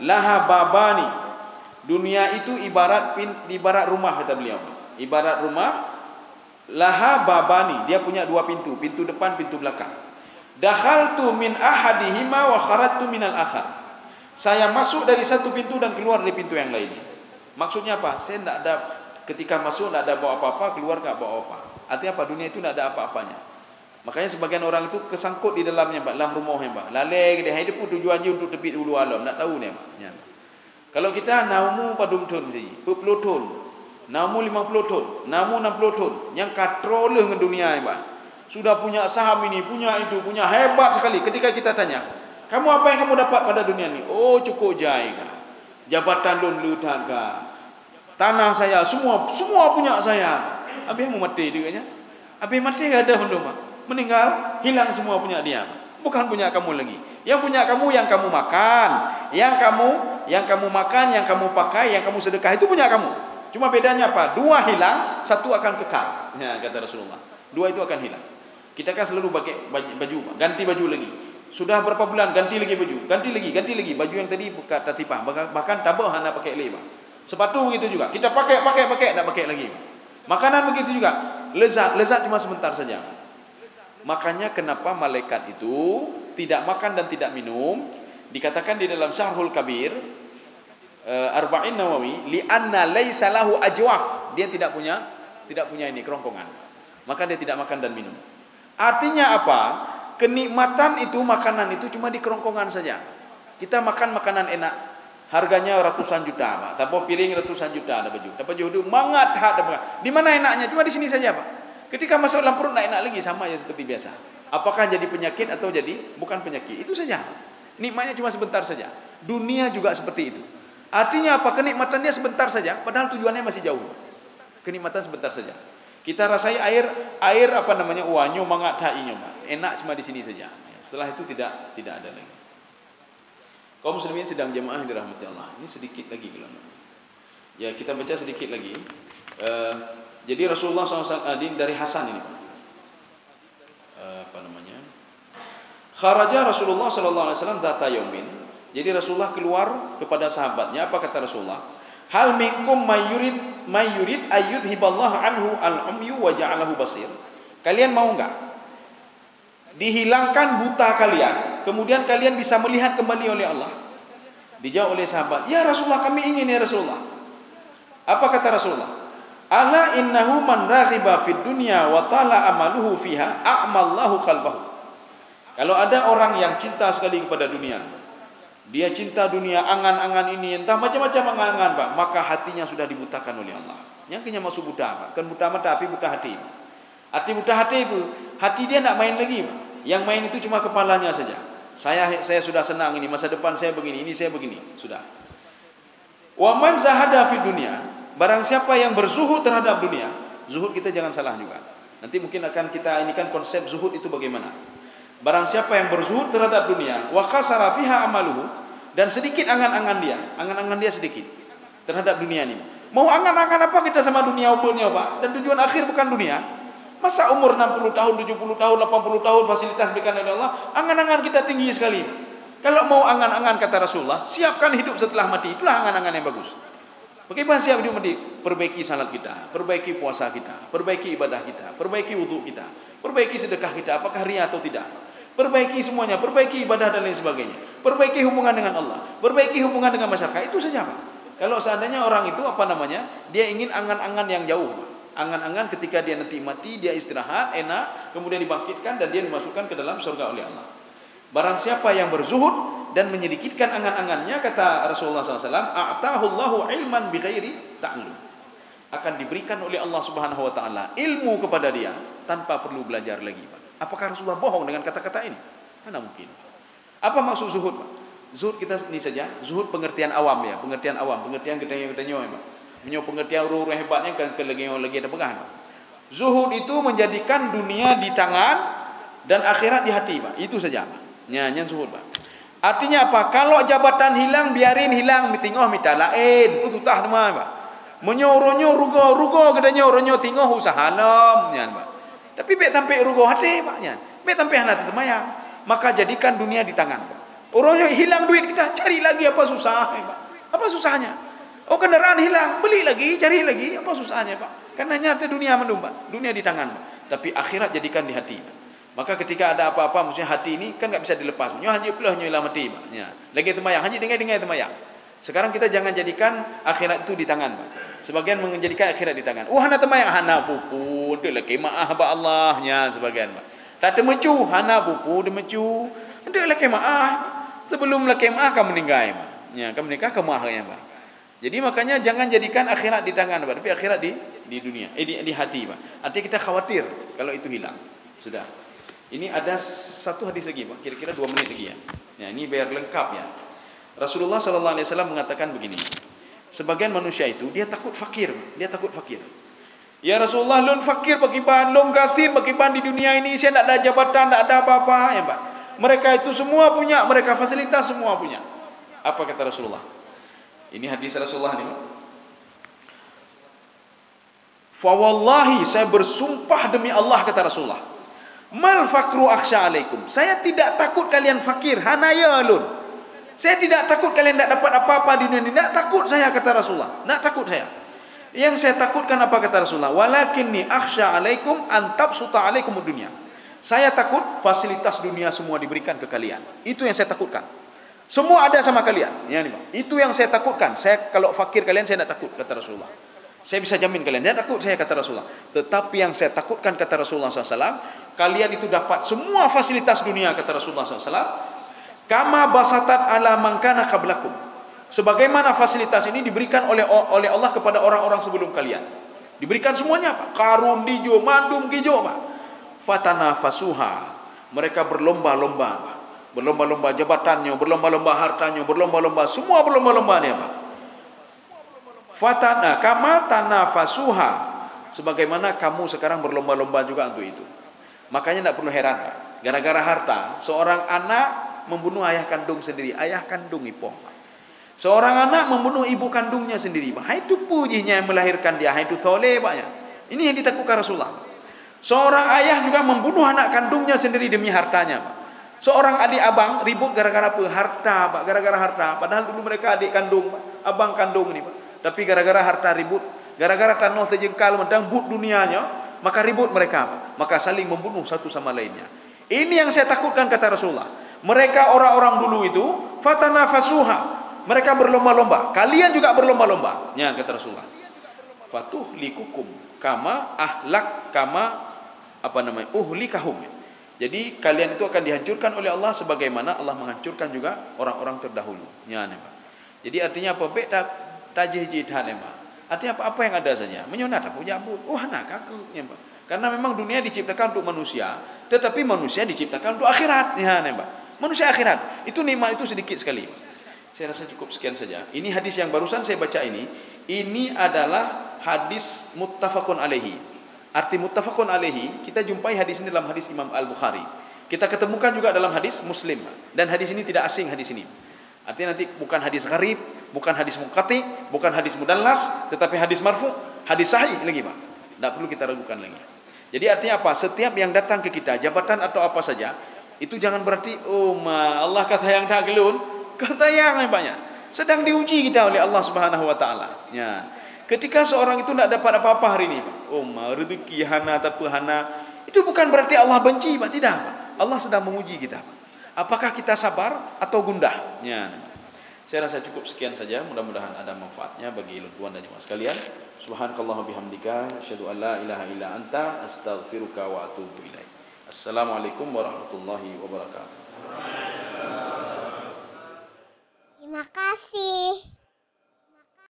laha babani. Dunia itu ibarat rumah, kata beliau. Ibarat rumah laha babani. Dia punya dua pintu, pintu depan, pintu belakang. Dakhaltu min ahadihima wa kharajtu minal akhar. Saya masuk dari satu pintu dan keluar dari pintu yang lainnya. Maksudnya apa? Saya tidak ada, ketika masuk tidak ada bawa apa-apa, keluar tidak bawa apa. Artinya apa? Dunia itu tidak ada apa-apanya. Makanya sebagian orang itu kesangkut di dalamnya, Pak, dalam rumahnya, Pak. Lalai dia hidup pun tujuannya untuk tepi ulu alam, tak tahu ni, Pak. Ya. Kalau kita naumu padum ton saja, 40 ton, naumu 50 ton, naumu 60 ton, yang katrol dengan dunia ni, Pak. Sudah punya saham ini, punya itu, punya hebat sekali. Ketika kita tanya, kamu apa yang kamu dapat pada dunia ni? Oh, cukup jaya. Jabatan lun lutaga. Tanah saya semua punya saya. Habis mau mati dengannya. Habis mati ada belum? Meninggal, hilang semua punya dia. Bukan punya kamu lagi. Yang punya kamu yang kamu makan, yang kamu makan, yang kamu pakai, yang kamu sedekah itu punya kamu. Cuma bedanya apa? Dua hilang, satu akan kekal. Ya, kata Rasulullah. Dua itu akan hilang. Kita kan selalu pakai baju, ganti baju lagi. Sudah berapa bulan ganti lagi baju, ganti lagi baju yang tadi buka tatipah, bahkan tabah hana pakai lagi. Sepatu begitu juga. Kita pakai tak pakai lagi. Makanan begitu juga. Lezat cuma sebentar saja. Makanya kenapa malaikat itu tidak makan dan tidak minum? Dikatakan di dalam Syarhul Kabir Arba'in Nawawi, li'anna laisa lahu ajwaf. Dia tidak punya ini kerongkongan. Maka dia tidak makan dan minum. Artinya apa? Kenikmatan itu, makanan itu cuma di kerongkongan saja. Kita makan makanan enak, harganya ratusan juta, Pak. Tapi piring ratusan juta ada baju. Dapat jodoh mangat hak. Di mana enaknya? Cuma di sini saja, Pak. Ketika masuk dalam perut tak enak lagi, sama ya seperti biasa. Apakah jadi penyakit atau jadi bukan penyakit? Itu saja. Nikmatnya cuma sebentar saja. Dunia juga seperti itu. Artinya apa? Kenikmatan dia sebentar saja, padahal tujuannya masih jauh. Kenikmatan sebentar saja. Kita rasai air wanyo mangat hainya, enak cuma di sini saja. Setelah itu tidak ada lagi. Kaum muslimin sedang jemaah dirahmati Allah. Ini sedikit lagi kalau. Ya, kita baca sedikit lagi. Jadi Rasulullah SAW dari Hasan ini. Kharaja Rasulullah sallallahu alaihi wasallam data yaumin. Jadi Rasulullah keluar kepada sahabatnya. Apa kata Rasulullah? Hal minkum mayyurid ayyudhiballahu anhu al-umyu wa ja'alahu basir. Kalian mau enggak dihilangkan buta kalian, kemudian kalian bisa melihat kembali oleh Allah? Dijawab oleh sahabat, "Ya Rasulullah, kami ingin ya Rasulullah." Apa kata Rasulullah? Ala innahu man raghiba fid dunya wa tala amaluhu fiha a'mallahu qalbahu. Kalau ada orang yang cinta sekali kepada dunia, dia cinta dunia, angan-angan ini, entah macam-macam angan-angan, Pak, maka hatinya sudah dibutakan oleh Allah. Yang kena masuk buta, Pak. Kan buta mata, tapi buta hati. Hati buta hati itu, hati dia nak main lagi, Pak. Yang main itu cuma kepalanya saja. Saya sudah senang ini, masa depan saya begini, ini saya begini, sudah. Wa man zahada fid dunya, barang siapa yang berzuhud terhadap dunia, zuhud kita jangan salah juga. Nanti mungkin akan kita ini kan konsep zuhud itu bagaimana. Barang siapa yang berzuhud terhadap dunia, wa kasara fiha amaluhu, dan sedikit angan-angan dia sedikit terhadap dunia ini. Mau angan-angan apa kita sama dunia umurnya, Pak? Dan tujuan akhir bukan dunia. Masa umur 60 tahun, 70 tahun, 80 tahun fasilitas diberikan oleh Allah, angan-angan kita tinggi sekali. Kalau mau angan-angan kata Rasulullah, siapkan hidup setelah mati. Itulah angan-angan yang bagus. Bagaimana siap hidup mati? Perbaiki salat kita, perbaiki puasa kita, perbaiki ibadah kita, perbaiki wudhu kita, perbaiki sedekah kita, apakah ria atau tidak. Perbaiki semuanya, perbaiki ibadah dan lain sebagainya. Perbaiki hubungan dengan Allah, perbaiki hubungan dengan masyarakat. Itu saja, Pak. Kalau seandainya orang itu dia ingin angan-angan yang jauh, angan-angan ketika dia nanti mati, dia istirahat, enak, kemudian dibangkitkan dan dia dimasukkan ke dalam surga oleh Allah. Barang siapa yang berzuhud dan menyedikitkan angan-angannya, kata Rasulullah SAW, a'tahullahu ilman bighairi ta'allum, akan diberikan oleh Allah Subhanahu Wa Taala ilmu kepada dia tanpa perlu belajar lagi, Pak. Apakah Rasulullah bohong dengan kata-kata ini? Mana mungkin. Apa maksud zuhud, Pak? Zuhud kita ini saja, zuhud pengertian awam ya, pengertian gedenya-gedenya, Pak. Menyo pengertian orang hebatnya kan lagi ada pegang, Pak. Zuhud itu menjadikan dunia di tangan dan akhirat di hati, Pak. Itu saja, Pak. Nyanyian zuhud, Pak. Artinya apa? Kalau jabatan hilang, biarin hilang, mitingoh mitalain, itu tutah nama, Pak. Menyoronyo rugo gedenya oronyo tingoh usaha lam, nyan, Pak. Tapi baik sampai rugo hati, Pak, nyan. Baik sampai hati temayang. Maka jadikan dunia di tangan, Pak. Orangnya hilang duit kita, cari lagi, apa susah, Pak? Apa susahnya? Oh, kendaraan hilang, beli lagi, cari lagi, apa susahnya, Pak? Karena nyata dunia mendum, Pak. Dunia di tangan, Pak. Tapi akhirat jadikan di hati, Pak. Maka ketika ada apa-apa, maksudnya hati ini kan tak bisa dilepas. Nyo haji pula nyo ilah mati, Pak. Ya. Lagi temayang, haji dengai temayang. Sekarang kita jangan jadikan akhirat itu di tangan, Pak. Sebagian menjadikan akhirat di tangan. Hana temayang, hana pupu, dia kemaah ba Allahnya, sebagian, Pak. Tak temecu, hana pupu, demecu, dia kemaah. Sebelum kemaah kamu meninggal, Pak. Ya, kamu menikah kemaahnya, Pak. Jadi makanya jangan jadikan akhirat di tangan, Pak, tapi akhirat di dunia, di hati, Pak. Artinya kita khawatir kalau itu hilang. Sudah. Ini ada satu hadis lagi, Pak. Kira-kira 2 menit lagi ya. Ya, ini biar lengkap ya. Rasulullah sallallahu alaihi wasallam mengatakan begini. Sebagian manusia itu dia takut fakir, Ya Rasulullah, lun fakir bagiban, lun gathir bagiban di dunia ini, saya tak ada jabatan, tak ada apa-apa, ya, Pak. Mereka itu semua punya, mereka fasilitas semua punya. Apa kata Rasulullah? Ini hadis Rasulullah ini. Fa wallahi, saya bersumpah demi Allah, kata Rasulullah. Mal fakru akhsha alaikum. Saya tidak takut kalian fakir, hanaya lun. Saya tidak takut kalian tidak dapat apa-apa di dunia ini. Tidak takut saya, kata Rasulullah. Tidak takut saya. Yang saya takutkan apa, kata Rasulullah? Walakinni akhsha alaikum antab suta alaikum dunia. Saya takut fasilitas dunia semua diberikan ke kalian. Itu yang saya takutkan. Semua ada sama kalian. Ya, itu yang saya takutkan. Saya kalau fakir kalian saya tidak takut, kata Rasulullah. Saya bisa jamin kalian tidak takut saya, kata Rasulullah. Tetapi yang saya takutkan, kata Rasulullah SAW, kalian itu dapat semua fasilitas dunia, kata Rasulullah SAW. Kama basatat ala mangkana qablakum. Sebagaimana fasilitas ini diberikan oleh Allah kepada orang-orang sebelum kalian. Diberikan semuanya, Pak. Karun dijo, mandum gijo, Pak. Fatana fasuha. Mereka berlomba-lomba, Pak. Berlomba-lomba jabatannya, berlomba-lomba hartanya, berlomba-lomba, semua berlomba-lombanya, Pak. Fatana kama tanafasuha. Sebagaimana kamu sekarang berlomba-lomba juga untuk itu. Makanya tidak perlu heran, Pak. Gara-gara harta, seorang anak membunuh ayah kandung sendiri, ayah kandung ipoh. Seorang anak membunuh ibu kandungnya sendiri, Pak. Itu pujinya yang melahirkan dia, itu toleh, Pak. Ini yang ditakutkan Rasulullah. Seorang ayah juga membunuh anak kandungnya sendiri demi hartanya, Pak. Seorang adik abang ribut gara-gara apa? Harta, Pak. Gara-gara harta. Padahal dulu mereka adik kandung, Pak. Abang kandung ini, Pak. Tapi gara-gara harta ribut, gara-gara tanah sejengkal mentang but dunianya, maka ribut mereka, Pak. Maka saling membunuh satu sama lainnya. Ini yang saya takutkan, kata Rasulullah. Mereka orang-orang dulu itu fatanafasuha. Mereka berlomba-lomba. Kalian juga berlomba-lomba. Ya, kata Rasulullah. fatuhlikukum kama uhlikahum. Jadi kalian itu akan dihancurkan oleh Allah sebagaimana Allah menghancurkan juga orang-orang terdahulu. Ya, Pak. Jadi artinya apa? Tajih Pak. Artinya apa yang ada saja. Menyonat apa? Jabut. Anak aku. Ya, Pak. Karena memang dunia diciptakan untuk manusia, tetapi manusia diciptakan untuk akhirat. Ya, Pak. Manusia akhirat. Itu nikmat itu sedikit sekali. Saya rasa cukup sekian saja. Ini hadis yang barusan saya baca ini adalah hadis muttafaqun alaihi. Arti muttafaqun alaihi, kita jumpai hadis ini dalam hadis Imam Al-Bukhari. Kita ketemukan juga dalam hadis Muslim. Dan hadis ini tidak asing hadis ini. Artinya nanti bukan hadis gharib, bukan hadis munqati, bukan hadis mudallas, tetapi hadis marfu, hadis sahih lagi, Pak. Tidak perlu kita ragukan lagi. Jadi artinya apa? Setiap yang datang ke kita, jabatan atau apa saja, itu jangan berarti Allah kata yang tak gelun, kata yang banyak. Sedang diuji kita oleh Allah Subhanahu wa taala. Ya. Ketika seorang itu tidak dapat apa-apa hari ini, Pak. Rezeki hana atau hana, itu bukan berarti Allah benci, Pak. Tidak, Pak. Allah sedang menguji kita, Pak. Apakah kita sabar atau gundah? Ya. Saya rasa cukup sekian saja. Mudah-mudahan ada manfaatnya bagi tuan dan jemaah sekalian. Subhanakallah bihamdika, asyhadu an la ilaha illa anta, astaghfiruka wa atubu ilaik. Assalamualaikum warahmatullahi wabarakatuh.